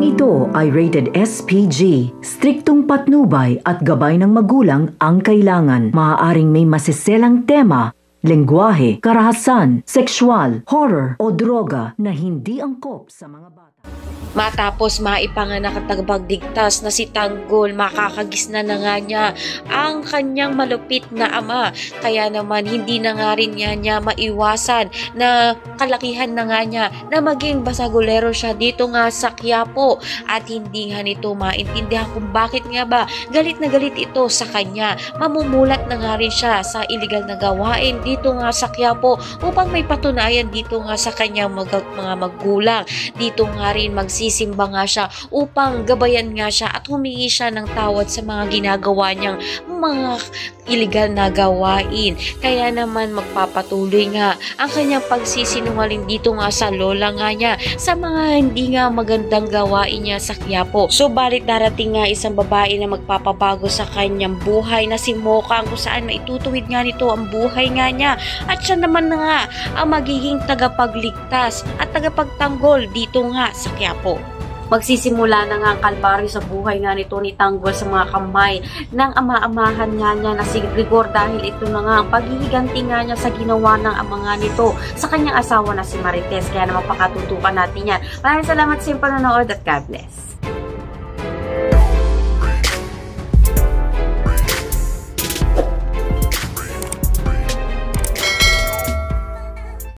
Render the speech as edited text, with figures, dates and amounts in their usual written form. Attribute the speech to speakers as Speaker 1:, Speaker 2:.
Speaker 1: ito ay rated SPG. Striktong patnubay at gabay ng magulang ang kailangan. Maaaring may masiselang tema, lengguwahe, karahasan, sexual, horror o droga na hindi angkop sa mga bata.
Speaker 2: Matapos maipanganak at tagapagligtas na si Tanggol, makakagisna na nga niya ang kanyang malupit na ama. Kaya naman hindi na nga rin niya maiwasan na kalakihan na nga niya na maging basagulero siya dito nga sa Quiapo. At hindi nga nito maintindihan kung bakit nga ba galit na galit ito sa kanya. Mamumulat na nga rin siya sa iligal na gawain dito nga sa Quiapo upang may patunayan dito nga sa kanyang mga magulang. Dito nga rin magsisimba nga siya upang gabayan nga siya at humingi siya ng tawad sa mga ginagawa niyang mga iligal na gawain. Kaya naman magpapatuloy nga ang kanyang pagsisinungaling dito nga sa lola nga niya sa mga hindi nga magandang gawain niya sa Quiapo. Subalit darating nga isang babae na magpapabago sa kanyang buhay na si Mokang, kung saan maitutuwid nga nito ang buhay nga niya at siya naman na nga ang magiging tagapagligtas at tagapagtanggol dito nga sa Quiapo. Magsisimula na nga ang kalbaryo sa buhay nga nito ni Tanggol sa mga kamay ng ama-amahan nga niya na si Rigor, dahil ito na nga ang paghihiganti nga niya sa ginawa ng ama nga nito sa kanyang asawa na si Marites. Kaya naman pakatutukan natin yan. Maraming salamat sa iyong panonood at God bless.